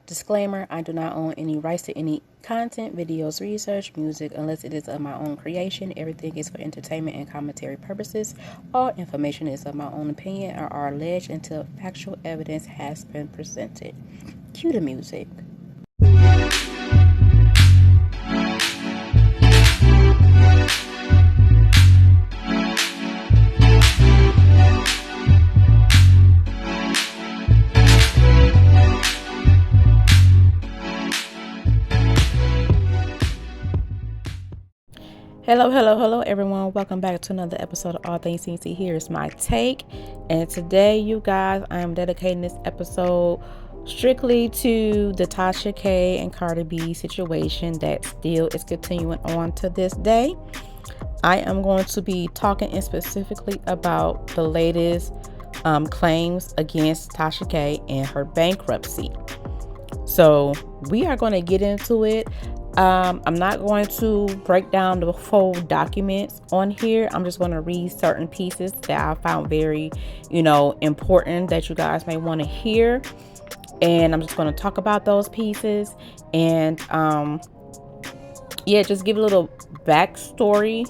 Disclaimer, I do not own any rights to any content, videos, research, music, unless it is of my own creation. Everything is for entertainment and commentary purposes. All information is of my own opinion or are alleged until factual evidence has been presented. Cue the music. Hello, everyone. Welcome back to another episode of All Things CNC. Here's my take. And today, you guys, I am dedicating this episode strictly to the Tasha K and Cardi B situation that still is continuing on to this day. I am going to be talking specifically about the latest claims against Tasha K and her bankruptcy. So we are going to get into it. I'm not going to break down the full documents on here. I'm just going to read certain pieces that I found very, important that you guys may want to hear. And I'm just going to talk about those pieces and, just give a little backstory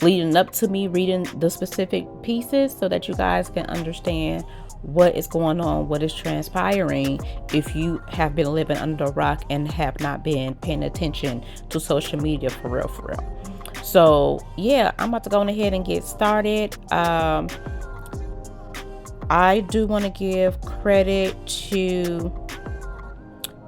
leading up to me reading the specific pieces so that you guys can understand what is going on, what is transpiring if you have been living under a rock and have not been paying attention to social media for real. So I'm about to go ahead and get started. I do want to give credit to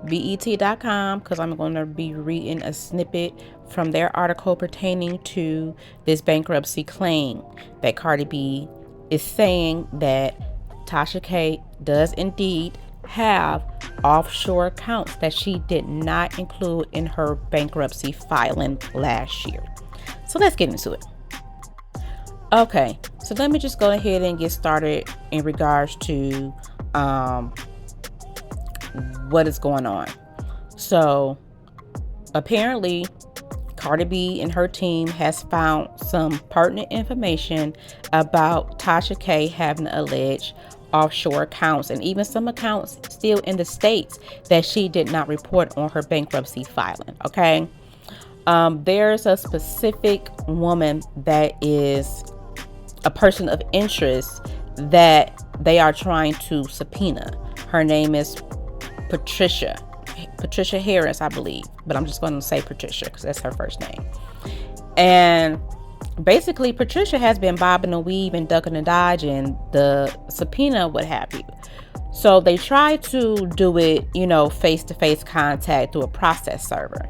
BET.com because I'm going to be reading a snippet from their article pertaining to this bankruptcy claim that Cardi B is saying that Tasha K does indeed have offshore accounts that she did not include in her bankruptcy filing last year. So let's get into it. Okay, so let me just go ahead and get started in regards to what is going on. So apparently Cardi B and her team has found some pertinent information about Tasha K having alleged offshore accounts and even some accounts still in the States that she did not report on her bankruptcy filing. Okay. There's a specific woman that is a person of interest that they are trying to subpoena. Her name is Patricia Harris, I believe, but I'm just going to say Patricia because that's her first name. And basically, Patricia has been bobbing and weaving, ducking and dodging the subpoena, what have you. So they tried to do it, face-to-face contact through a process server,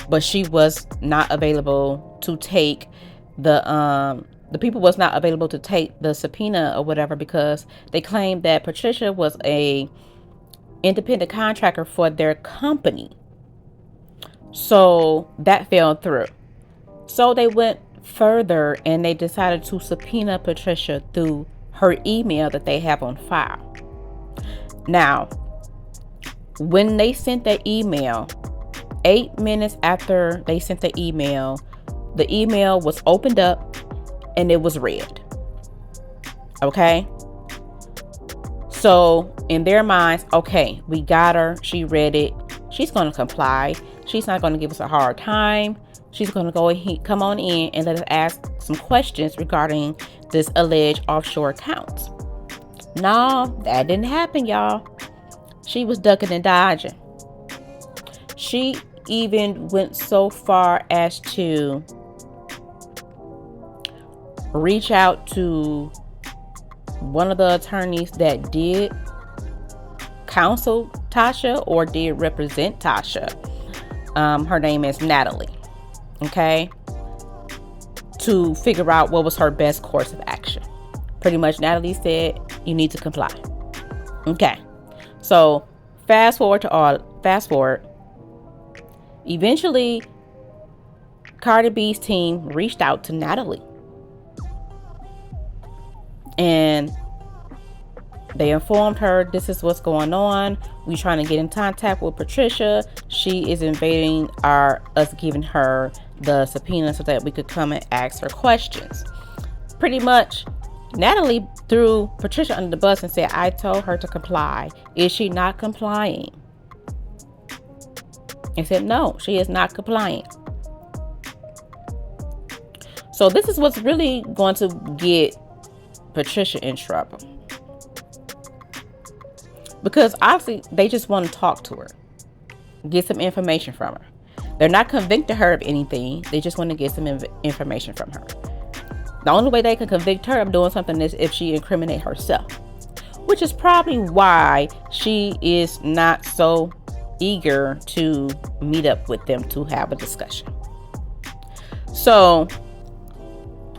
but she was not available to take the people was not available to take the subpoena or whatever because they claimed that Patricia was a independent contractor for their company. So that fell through. So they went further and they decided to subpoena Patricia through her email that they have on file. Now, when they sent that email, 8 minutes after they sent the email was opened up and it was read. Okay? So in their minds, okay, we got her. She read it. She's going to comply. She's not going to give us a hard time. She's going to go ahead, come on in and let us ask some questions regarding this alleged offshore accounts. No, that didn't happen, y'all. She was ducking and dodging. She even went so far as to reach out to one of the attorneys that did counsel Tasha or did represent Tasha. Her name is Natalie. Okay, to figure out what was her best course of action. Pretty much Natalie said you need to comply. Okay, so fast forward. Eventually Cardi B's team reached out to Natalie and they informed her this is what's going on. We're trying to get in contact with Patricia. She is invading us giving her the subpoena so that we could come and ask her questions. Pretty much Natalie threw Patricia under the bus and said, I told her to comply. Is she not complying? and said no, she is not compliant. So this is what's really going to get Patricia in trouble, because obviously they just want to talk to her, get some information from her. They're not convicting her of anything. They just want to get some information from her. The only way they can convict her of doing something is if she incriminates herself, which is probably why she is not so eager to meet up with them to have a discussion. So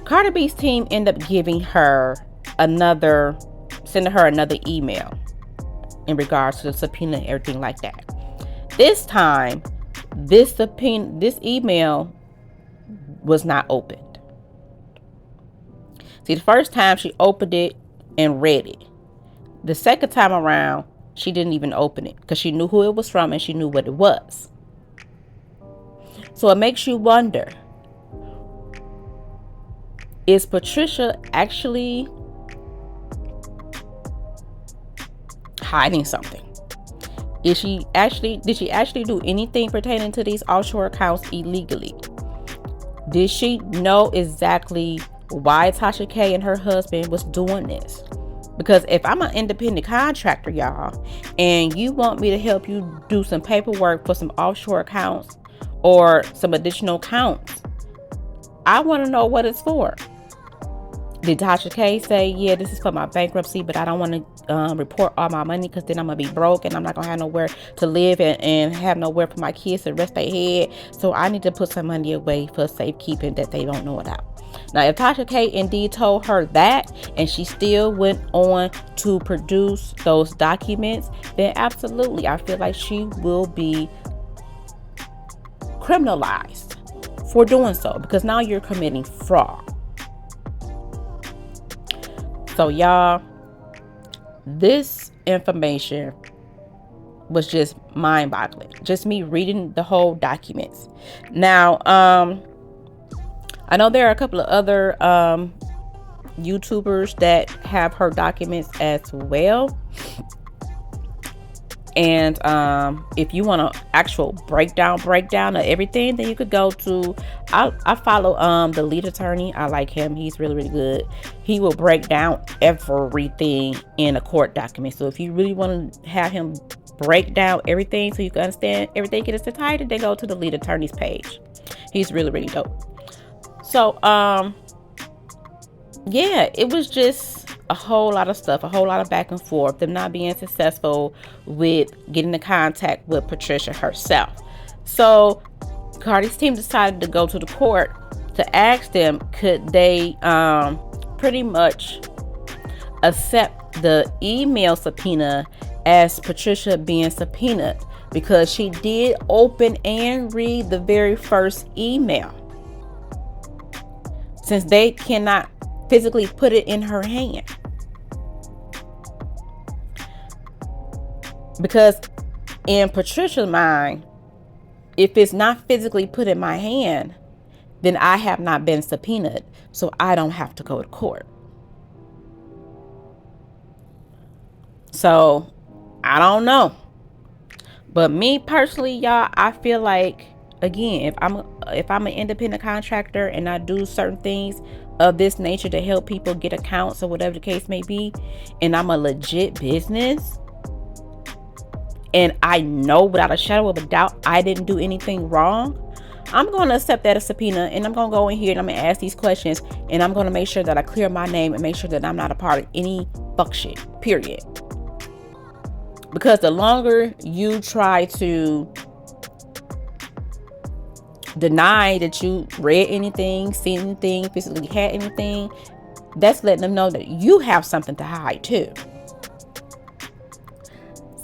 Cardi B's team ended up sending her another email in regards to the subpoena and everything like that. This time, this email was not opened. See, the first time she opened it and read it. The second time around, she didn't even open it because she knew who it was from and she knew what it was. So it makes you wonder, is Patricia actually hiding something? Did she actually do anything pertaining to these offshore accounts illegally? Did she know exactly why Tasha K and her husband was doing this? Because if I'm an independent contractor, y'all, and you want me to help you do some paperwork for some offshore accounts or some additional accounts, I want to know what it's for. Did Tasha K say, yeah, this is for my bankruptcy, but I don't want to report all my money because then I'm going to be broke and I'm not going to have nowhere to live and have nowhere for my kids to rest their head. So I need to put some money away for safekeeping that they don't know about. Now, if Tasha K indeed told her that and she still went on to produce those documents, then absolutely, I feel like she will be criminalized for doing so, because now you're committing fraud. So y'all, this information was just mind-boggling. Just me reading the whole documents. Now, I know there are a couple of other YouTubers that have her documents as well. And if you want an actual breakdown of everything, then you could go to, I follow the lead attorney. I like him. He's really, really good. He will break down everything in a court document. So if you really want to have him break down everything so you can understand everything in its entirety, then go to the lead attorney's page. He's really, really dope. So yeah, it was just a whole lot of stuff, a whole lot of back and forth, them not being successful with getting in contact with Patricia herself. So Cardi's team decided to go to the court to ask them, could they pretty much accept the email subpoena as Patricia being subpoenaed, because she did open and read the very first email, since they cannot physically put it in her hand. Because in Patricia's mind, if it's not physically put in my hand, then I have not been subpoenaed, so I don't have to go to court. So I don't know, but me personally, y'all, I feel like, again, if I'm an independent contractor and I do certain things of this nature to help people get accounts or whatever the case may be, and I'm a legit business, and I know without a shadow of a doubt I didn't do anything wrong, I'm going to accept that as subpoena, and I'm going to go in here and I'm going to ask these questions, and I'm going to make sure that I clear my name and make sure that I'm not a part of any fuck shit, period. Because the longer you try to deny that you read anything, seen anything, physically had anything, that's letting them know that you have something to hide too.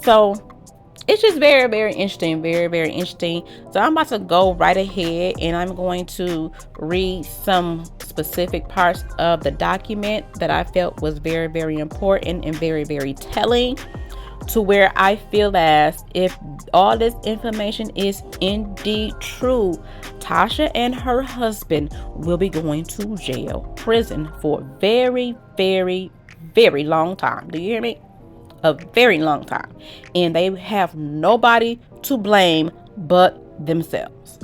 So it's just very, very interesting, very, very interesting. So I'm about to go right ahead and I'm going to read some specific parts of the document that I felt was very, very important and very, very telling, to where I feel as if all this information is indeed true, Tasha and her husband will be going to jail, prison for a very, very, very long time. Do you hear me? A very long time. And they have nobody to blame but themselves.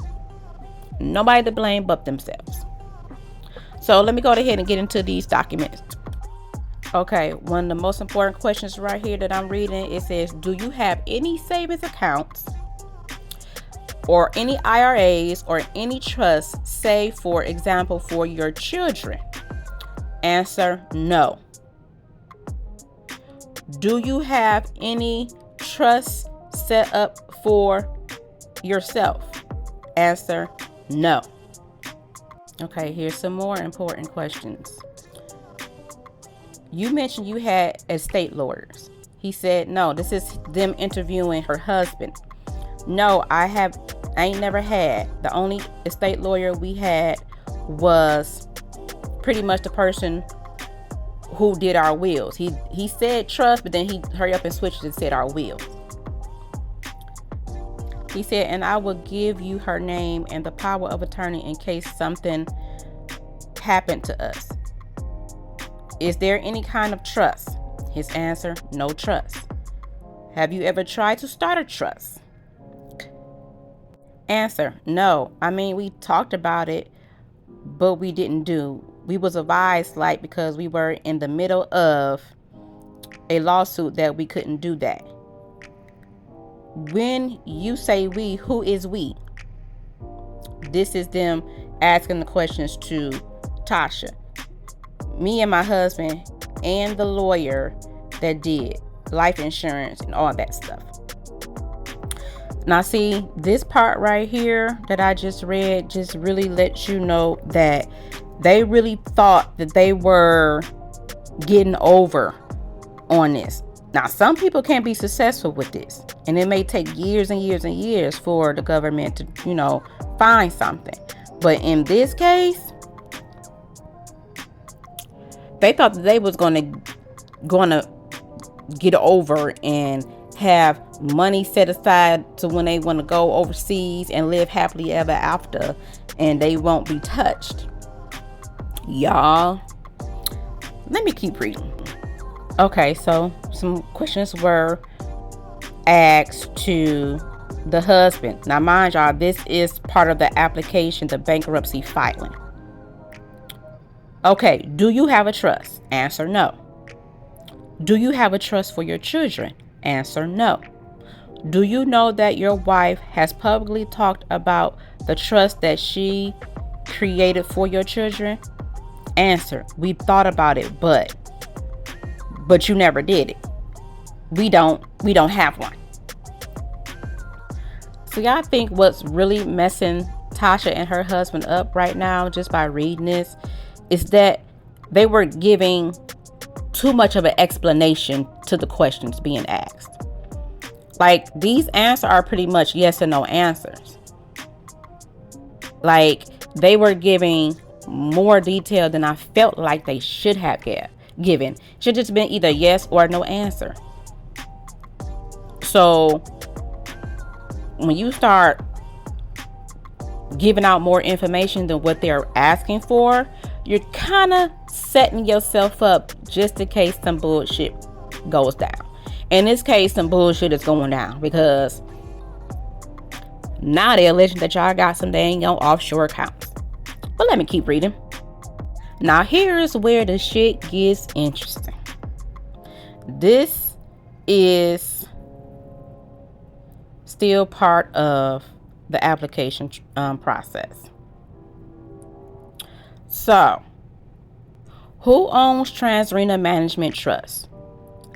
Nobody to blame but themselves. So let me go ahead and get into these documents. Okay, one of the most important questions right here that I'm reading, it says, do you have any savings accounts or any IRAs or any trusts, say for example for your children? Answer, no. Do you have any trusts set up for yourself? Answer, no. Okay, here's some more important questions. You mentioned you had estate lawyers. He said, no, this is them interviewing her husband. No, I ain't never had. The only estate lawyer we had was pretty much the person who did our wills. He said trust, but then he hurried up and switched and said our wills. He said, and I will give you her name and the power of attorney in case something happened to us. Is there any kind of trust? His answer, no trust. Have you ever tried to start a trust? Answer, no. I mean, we talked about it, but we didn't do. We was advised, because we were in the middle of a lawsuit, that we couldn't do that. When you say we, who is we? This is them asking the questions to Tasha. Me and my husband and the lawyer that did life insurance and all that stuff. Now see, this part right here that I just read just really lets you know that they really thought that they were getting over on this. Now, some people can't be successful with this, and it may take years and years and years for the government to, find something. But in this case, they thought that they was gonna get over and have money set aside to when they want to go overseas and live happily ever after, and they won't be touched. Y'all, let me keep reading. Okay, so some questions were asked to the husband. Now, mind y'all, this is part of the application, the bankruptcy filing. Okay, do you have a trust? Answer, no. Do you have a trust for your children? Answer, no. Do you know that your wife has publicly talked about the trust that she created for your children? Answer, we thought about it, but you never did it. We don't have one. So y'all think what's really messing Tasha and her husband up right now, just by reading this, is that they were giving too much of an explanation to the questions being asked. Like, these answers are pretty much yes and no answers. Like, they were giving more detail than I felt like they should have given. Should just been either yes or no answer. So when you start giving out more information than what they're asking for, you're kind of setting yourself up just in case some bullshit goes down. In this case, some bullshit is going down, because now they're alleging that y'all got some dang offshore accounts. But let me keep reading. Now, here's where the shit gets interesting. This is still part of the application process. So, who owns Transrena Management Trust?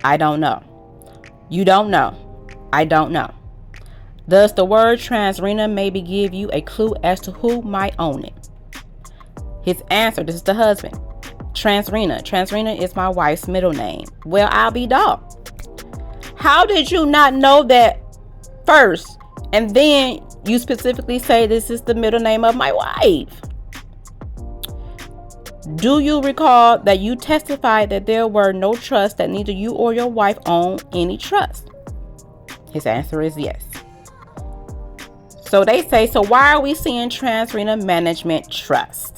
I don't know. You don't know. I don't know. Does the word Transrena maybe give you a clue as to who might own it? His answer, this is the husband. Transrena. Transrena is my wife's middle name. Well, I'll be dog. How did you not know that first? And then you specifically say this is the middle name of my wife. Do you recall that you testified that there were no trusts, that neither you or your wife own any trust? His answer is yes. So they say, so why are we seeing Transrena Management Trust?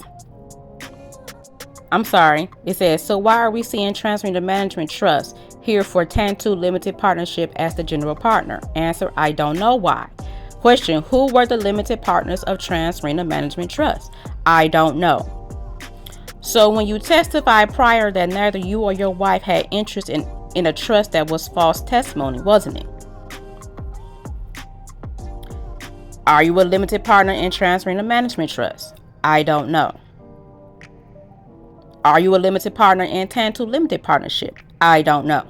I'm sorry. It says, so why are we seeing Transrena Management Trust here for Tantu Limited Partnership as the general partner? Answer, I don't know why. Question: who were the limited partners of TransRena Management Trust? I don't know. So when you testified prior that neither you or your wife had interest in a trust, that was false testimony, wasn't it? Are you a limited partner in TransRena Management Trust? I don't know. Are you a limited partner in Tantu Limited Partnership? I don't know.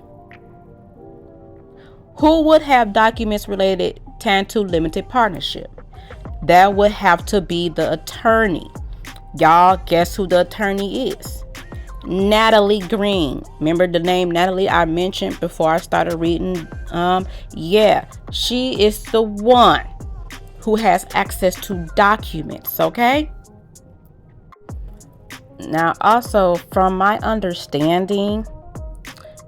Who would have documents related Tantu Limited Partnership? That would have to be the attorney. Y'all, guess who the attorney is? Natalie Green. Remember the name Natalie I mentioned before I started reading? Yeah, she is the one who has access to documents, okay? Now, also, from my understanding,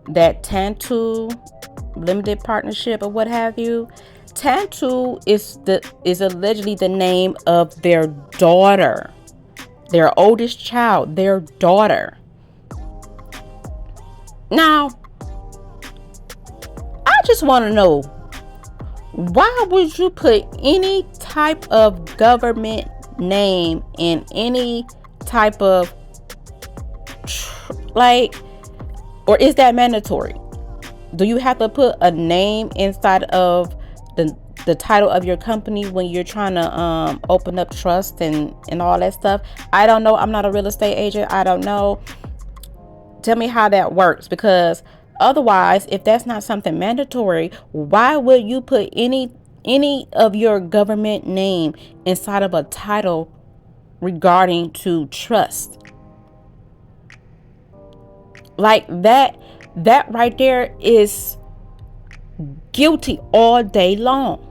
that Tantu Limited Partnership or what have you, Tantu is allegedly the name of their daughter, their oldest child, their daughter. Now, I just want to know, why would you put any type of government name in any type of or is that mandatory? Do you have to put a name inside of the title of your company when you're trying to open up trust and all that stuff? I don't know. I'm not a real estate agent. I don't know. Tell me how that works, because otherwise, if that's not something mandatory, why would you put any of your government name inside of a title regarding to trust? Like that right there is guilty all day long.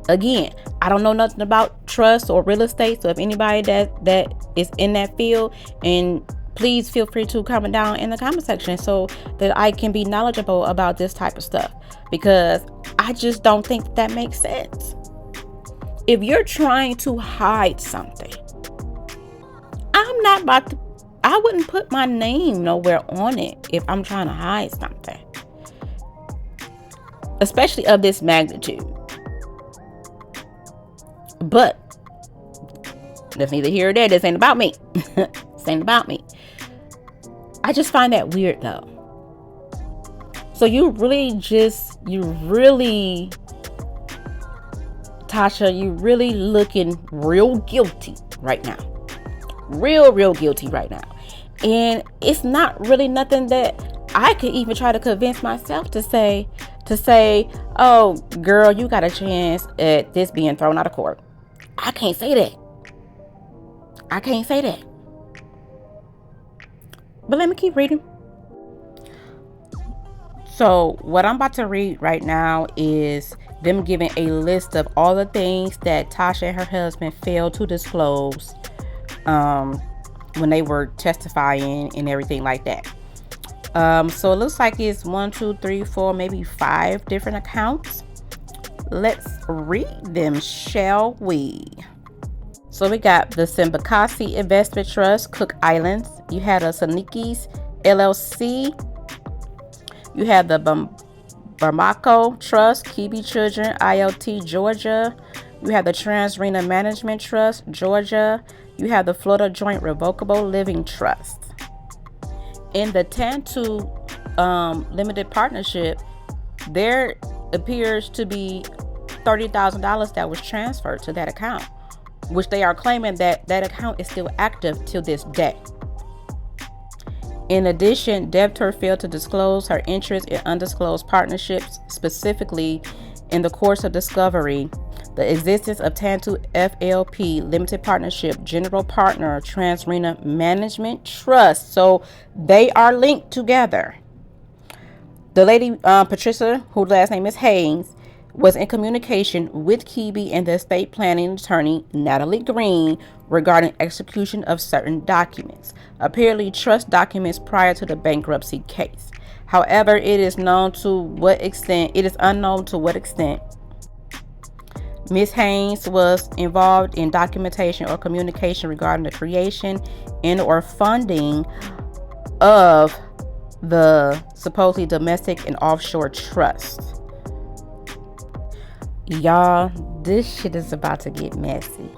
Again, I don't know nothing about trust or real estate, so if anybody that is in that field, and please feel free to comment down in the comment section so that I can be knowledgeable about this type of stuff, because I just don't think that makes sense. If you're trying to hide something, I wouldn't put my name nowhere on it if I'm trying to hide something, especially of this magnitude. But that's neither here or there. This ain't about me. This ain't about me. I just find that weird though. So you really, Tasha, you really looking real guilty right now. Real guilty right now. And it's not really nothing that I could even try to convince myself to say, oh girl, you got a chance at this being thrown out of court. I can't say that. But let me keep reading. So what I'm about to read right now is them giving a list of all the things that Tasha and her husband failed to disclose when they were testifying and everything like that. So it looks like it's 1, 2, 3, 4, maybe 5 different accounts. Let's read them, shall we? So we got the Simbakasi Investment Trust, Cook Islands. You had a Saniki's LLC. You have the Bamako Trust, Kibi Children, ILT, Georgia. You have the TransRena Management Trust, Georgia. You have the Florida Joint Revocable Living Trust. In the Tantu Limited Partnership, there appears to be $30,000 that was transferred to that account, which they are claiming that account is still active till this day. In addition, debtor failed to disclose her interest in undisclosed partnerships, specifically in the course of discovery, the existence of Tantu FLP Limited Partnership, General Partner, TransRena Management Trust. So they are linked together. The lady, Patricia, whose last name is Haynes, was in communication with Kibi and the estate planning attorney, Natalie Green, regarding execution of certain documents, apparently trust documents prior to the bankruptcy case. However, it is unknown to what extent Ms. Haynes was involved in documentation or communication regarding the creation and or funding of the supposedly domestic and offshore trust. Y'all, This shit is about to get messy.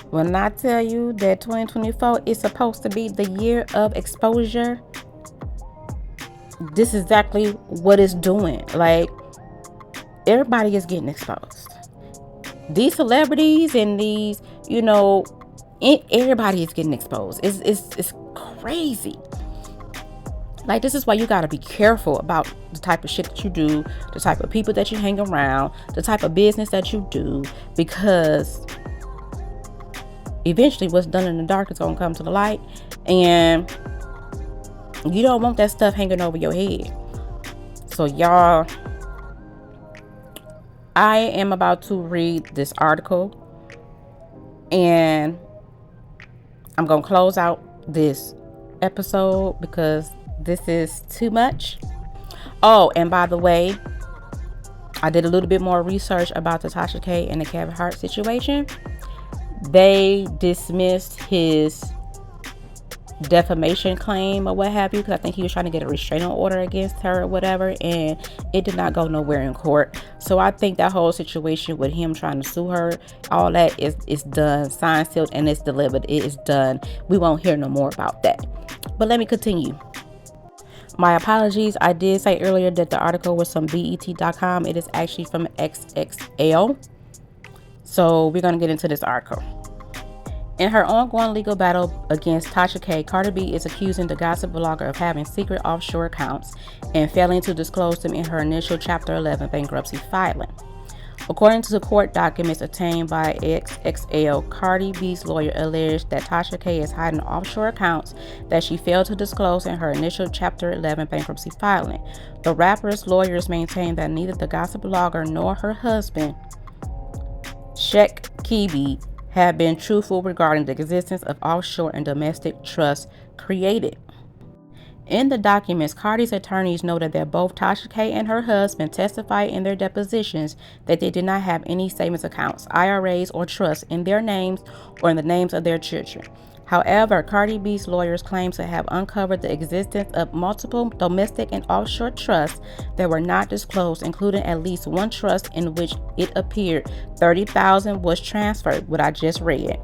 When I tell you that 2024 is supposed to be the year of exposure, this is exactly what it's doing. Like, everybody is getting exposed. These celebrities and these, everybody is getting exposed. It's crazy. Like, this is why you gotta be careful about the type of shit that you do, the type of people that you hang around, the type of business that you do, because eventually what's done in the dark is gonna come to the light, and you don't want that stuff hanging over your head. So y'all, I am about to read this article, and I'm gonna close out this episode because this is too much. Oh, and by the way, I did a little bit more research about the Tasha K and the Kevin Hart situation. They dismissed his defamation claim or what have you, because I think he was trying to get a restraining order against her or whatever, and it did not go nowhere in court. So I think that whole situation with him trying to sue her, all that is done, signed, sealed, and it's delivered. It is done. We won't hear no more about that. But let me continue. My apologies. I did say earlier that the article was from BET.com. It is actually from XXL. So we're going to get into this article. In her ongoing legal battle against Tasha K, Cardi B is accusing the gossip blogger of having secret offshore accounts and failing to disclose them in her initial Chapter 11 bankruptcy filing. According to the court documents obtained by XXL, Cardi B's lawyer alleged that Tasha K is hiding offshore accounts that she failed to disclose in her initial Chapter 11 bankruptcy filing. The rapper's lawyers maintain that neither the gossip blogger nor her husband, Sheikh Kibi, have been truthful regarding the existence of offshore and domestic trusts created. In the documents, Cardi's attorneys noted that both Tasha K and her husband testified in their depositions that they did not have any savings accounts, IRAs, or trusts in their names or in the names of their children. However, Cardi B's lawyers claim to have uncovered the existence of multiple domestic and offshore trusts that were not disclosed, including at least one trust in which it appeared $30,000 was transferred, what I just read.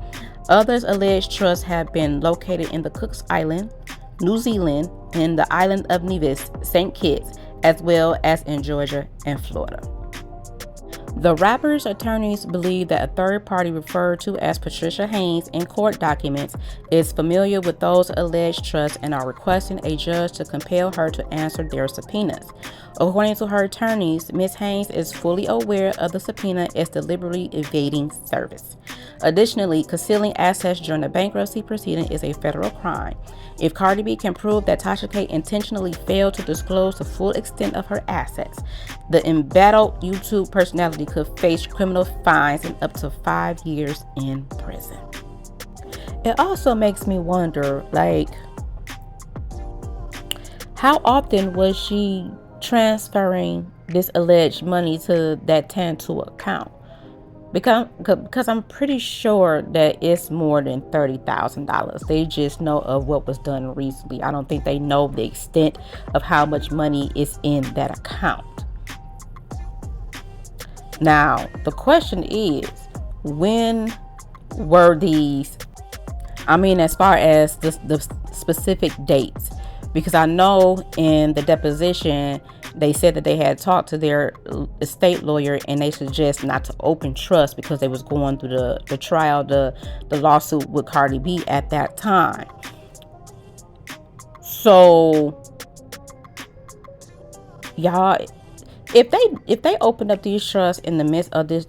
Others alleged trusts have been located in the Cook Islands, New Zealand, and the island of Nevis, St. Kitts, as well as in Georgia and Florida. The rapper's attorneys believe that a third party referred to as Patricia Haynes in court documents is familiar with those alleged trusts and are requesting a judge to compel her to answer their subpoenas. According to her attorneys, Ms. Haynes is fully aware of the subpoena and is deliberately evading service. Additionally, concealing assets during the bankruptcy proceeding is a federal crime. If Cardi B can prove that Tasha K intentionally failed to disclose the full extent of her assets, the embattled YouTube personality could face criminal fines and up to 5 years in prison. It also makes me wonder, like, how often was she transferring this alleged money to that Tantu account? Because I'm pretty sure that it's more than $30,000. They just know of what was done recently. I don't think they know the extent of how much money is in that account. Now, the question is, when were these, as far as the specific dates? Because I know in the deposition, they said that they had talked to their estate lawyer and they suggest not to open trust because they was going through the trial, the lawsuit with Cardi B at that time. So, y'all, if they opened up these trusts in the midst of this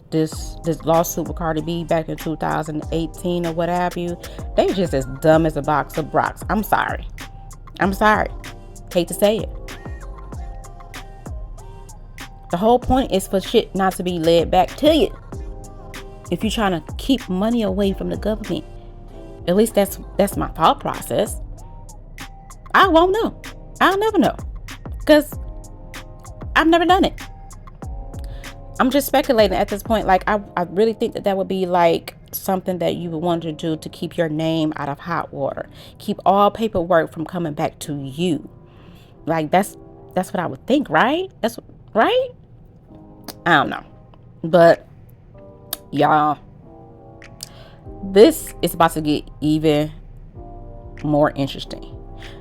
lawsuit with Cardi B back in 2018 or what have you, they just as dumb as a box of rocks. I'm sorry. Hate to say it. The whole point is for shit not to be led back to you. If you're trying to keep money away from the government, at least that's my thought process. I won't know. I'll never know, because I've never done it. I'm just speculating at this point. Like, I really think that would be like something that you would want to do to keep your name out of hot water. Keep all paperwork from coming back to you. Like, that's what I would think, right? That's right. I don't know, but Y'all, this is about to get even more interesting.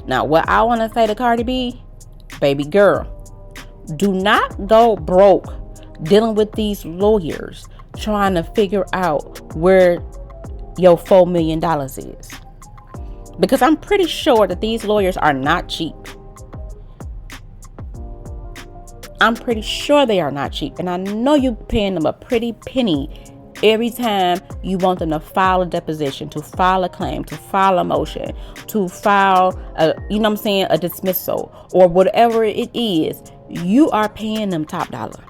Now, what I want to say to Cardi B, baby girl, do not go broke dealing with these lawyers trying to figure out where your $4 million is. Because I'm pretty sure that these lawyers are not cheap. I'm pretty sure they are not cheap. And I know you're paying them a pretty penny every time you want them to file a deposition, to file a claim, to file a motion, to file a dismissal, or whatever it is. You are paying them top dollar.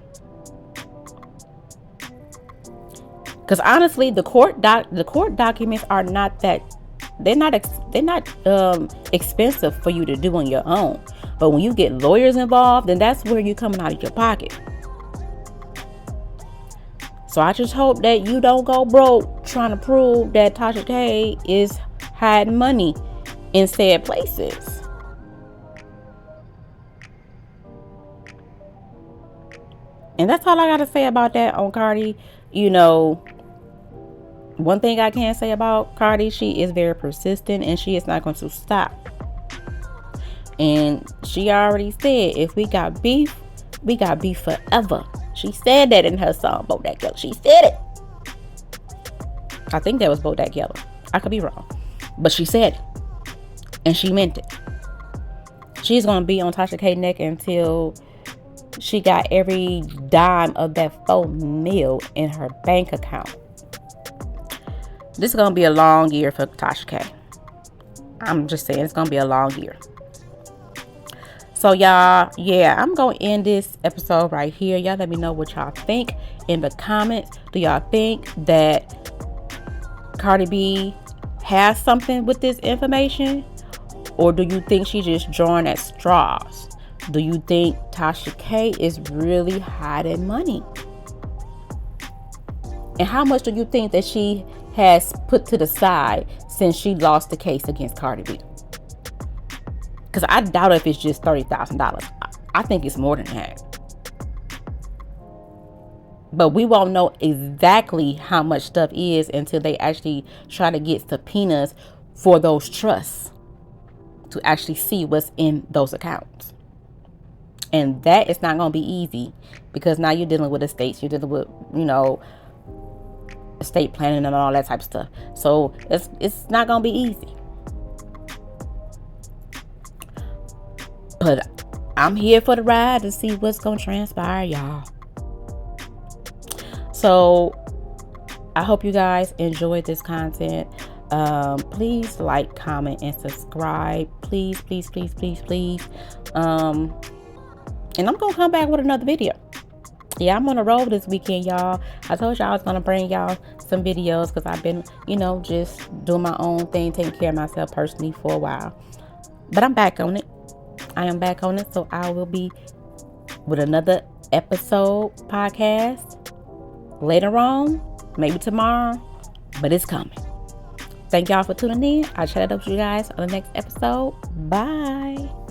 Because honestly, the court documents are not that, they're not expensive for you to do on your own. But when you get lawyers involved, then that's where you're coming out of your pocket. So I just hope that you don't go broke trying to prove that Tasha K is hiding money in said places. And that's all I got to say about that on Cardi. One thing I can say about Cardi, she is very persistent and she is not going to stop. And she already said, if we got beef, we got beef forever. She said that in her song, Bodak Yellow. She said it. I think that was Bodak Yellow. I could be wrong. But she said it. And she meant it. She's going to be on Tasha K neck until she got every dime of that $4 million in her bank account. This is going to be a long year for Tasha K. I'm just saying, it's going to be a long year. So y'all, I'm going to end this episode right here. Y'all let me know what y'all think in the comments. Do y'all think that Cardi B has something with this information? Or do you think she's just drawing at straws? Do you think Tasha K is really hiding money? And how much do you think that she has put to the side since she lost the case against Cardi B? Because I doubt if it's just $30,000. I think it's more than that. But we won't know exactly how much stuff is until they actually try to get subpoenas for those trusts to actually see what's in those accounts. And that is not going to be easy, because now you're dealing with estates. You're dealing with, estate planning and all that type of stuff. So it's not going to be easy. But I'm here for the ride to see what's going to transpire, y'all. So I hope you guys enjoyed this content. Please like, comment, and subscribe. Please, please, please, please, please. And I'm going to come back with another video. Yeah, I'm on the road this weekend, y'all. I told y'all I was going to bring y'all some videos because I've been, just doing my own thing, taking care of myself personally for a while. But I'm back on it. I am back on it. So I will be with another episode podcast later on, maybe tomorrow, but it's coming. Thank y'all for tuning in. I'll chat up with you guys on the next episode. Bye.